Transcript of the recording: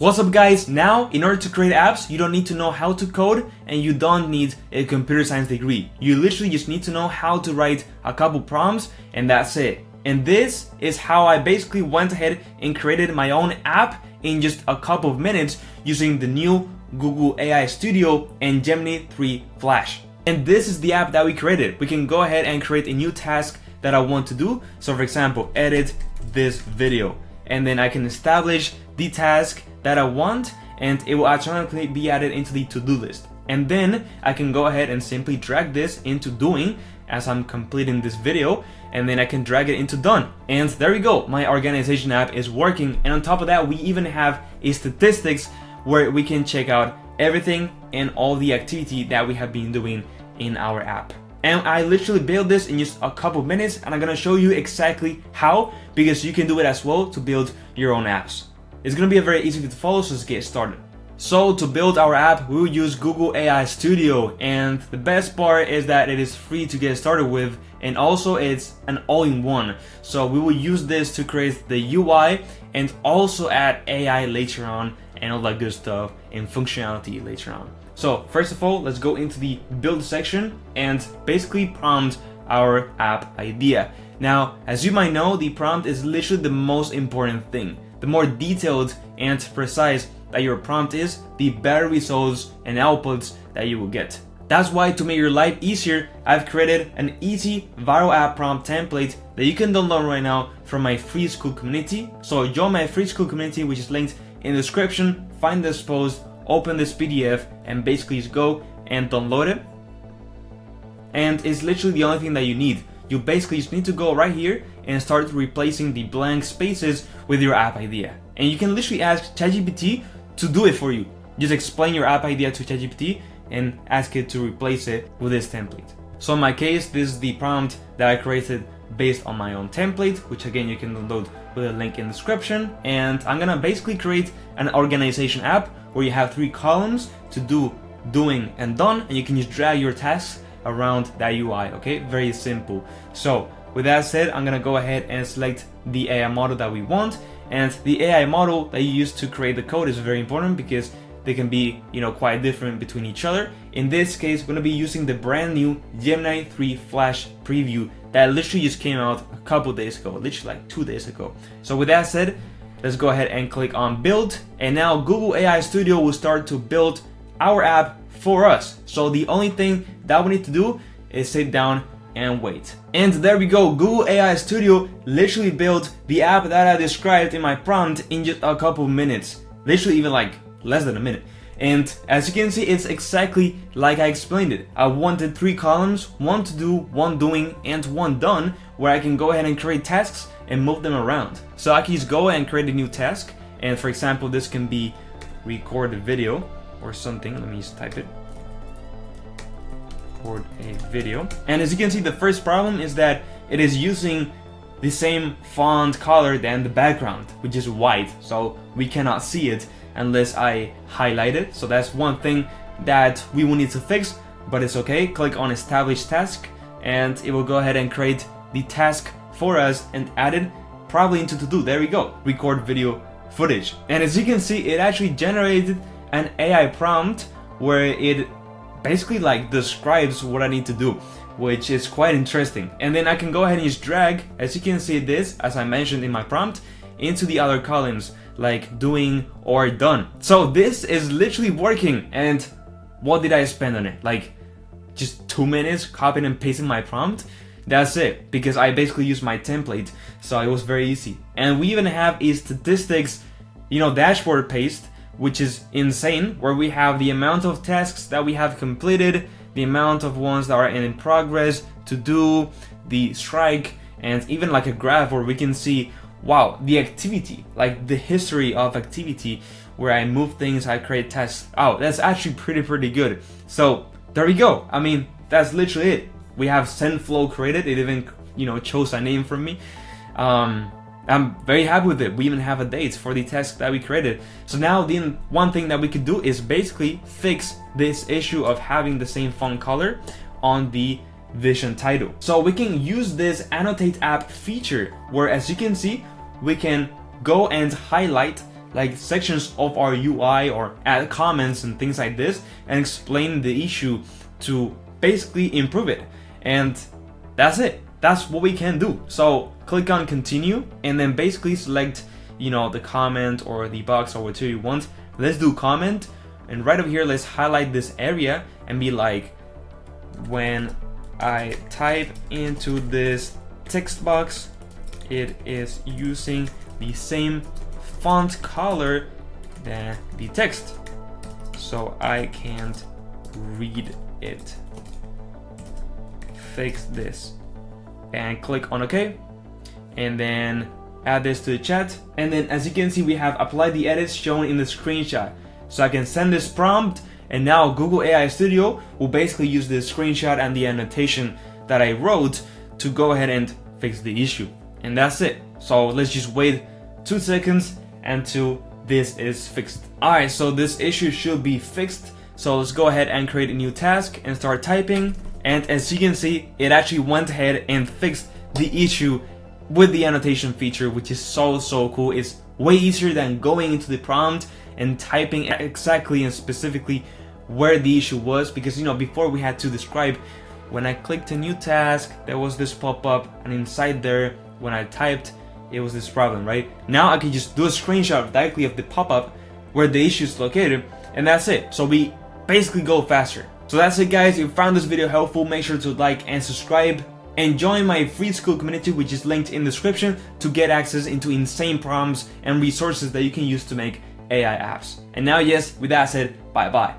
What's up guys? Now, in order to create apps, you don't need to know how to code and you don't need a computer science degree. You literally just need to know how to write a couple prompts and that's it. And this is how I basically went ahead and created my own app in just a couple of minutes using the new Google AI Studio and Gemini 3 Flash. And this is the app that we created. We can go ahead and create a new task that I want to do. So for example, edit this video. And then I can establish the task that I want and it will automatically be added into the to-do list. And then I can go ahead and simply drag this into doing as I'm completing this video, and then I can drag it into done. And there we go, my organization app is working. And on top of that, we even have a statistics where we can check out everything and all the activity that we have been doing in our app. And I literally built this in just a couple minutes and I'm gonna show you exactly how, because you can do it as well to build your own apps. It's gonna be a very easy to follow, so let's get started. So to build our app, we will use Google AI Studio, and the best part is that it is free to get started with, and also it's an all-in-one. So we will use this to create the UI and also add AI later on and all that good stuff and functionality later on. So first of all, let's go into the build section and basically prompt our app idea. Now, as you might know, the prompt is literally the most important thing. The more detailed and precise that your prompt is, the better results and outputs that you will get. That's why, to make your life easier, I've created an easy viral app prompt template that you can download right now from my free school community. So join my free school community, which is linked in the description. Find this post, open this PDF, and basically just go and download it. And it's literally the only thing that you need. You basically just need to go right here and start replacing the blank spaces with your app idea. And you can literally ask ChatGPT to do it for you. Just explain your app idea to ChatGPT and ask it to replace it with this template. So in my case, this is the prompt that I created based on my own template, which again you can download with a link in the description. And I'm gonna basically create an organization app where you have 3 columns to do, doing, and done, and you can just drag your tasks around that UI, okay? Very simple. So with that said, I'm gonna go ahead and select the AI model that we want, and the AI model that you use to create the code is very important because they can be, quite different between each other. In this case, we're gonna be using the brand new Gemini 3 Flash preview that literally just came out a couple days ago, literally like 2 days ago. So with that said, let's go ahead and click on build, and now Google AI Studio will start to build our app for us. So the only thing that we need to do is sit down and wait. And there we go, Google AI Studio literally built the app that I described in my prompt in just a couple minutes. Literally even like less than a minute. And as you can see, it's exactly like I explained it. I wanted 3 columns, 1 to do, 1 doing, and 1 done, where I can go ahead and create tasks and move them around. So I can just go and create a new task. And for example, this can be record a video or something. Let me just type it. Record a video. And as you can see, the first problem is that it is using the same font color than the background, which is white. So we cannot see it unless I highlight it. So that's one thing that we will need to fix, but it's okay. Click on establish task and it will go ahead and create the task for us and add it probably into to do. There we go, record video footage. And as you can see, it actually generated an AI prompt where it basically like describes what I need to do, which is quite interesting. And then I can go ahead and just drag, as you can see this, as I mentioned in my prompt, into the other columns like doing or done. So this is literally working. And what did I spend on it? Like just 2 minutes copying and pasting my prompt. That's it, because I basically used my template, so it was very easy. And we even have a statistics, dashboard paste, which is insane, where we have the amount of tasks that we have completed, the amount of ones that are in progress to do, the strike, and even like a graph where we can see, wow, the activity, like the history of activity, where I move things, I create tasks. Oh, that's actually pretty good. So there we go. I mean, that's literally it. We have send flow created. It even, chose a name for me. I'm very happy with it. We even have a date for the task that we created. So now the one thing that we could do is basically fix this issue of having the same font color on the vision title. So we can use this annotate app feature where, as you can see, we can go and highlight like sections of our UI or add comments and things like this and explain the issue to basically improve it. And that's it. That's what we can do. So click on continue and then basically select, you know, the comment or the box or whatever you want. Let's do comment, and right over here let's highlight this area and be like, when I type into this text box, it is using the same font color than the text, so I can't read it. Fix this. And click on OK, and then add this to the chat. And then as you can see, we have applied the edits shown in the screenshot. So I can send this prompt, and now Google AI Studio will basically use the screenshot and the annotation that I wrote to go ahead and fix the issue. And that's it. So let's just wait 2 seconds until this is fixed. Alright, so this issue should be fixed. So let's go ahead and create a new task and start typing. And as you can see, it actually went ahead and fixed the issue with the annotation feature, which is so cool. It's way easier than going into the prompt and typing exactly and specifically where the issue was, because, you know, before we had to describe, when I clicked a new task, there was this pop-up, and inside there, when I typed, it was this problem, right? Now I can just do a screenshot directly of the pop-up where the issue is located, and that's it. So we basically go faster. So that's it, guys. If you found this video helpful, make sure to like and subscribe, and join my free school community, which is linked in the description, to get access into insane prompts and resources that you can use to make AI apps. And now, yes, with that said, bye bye.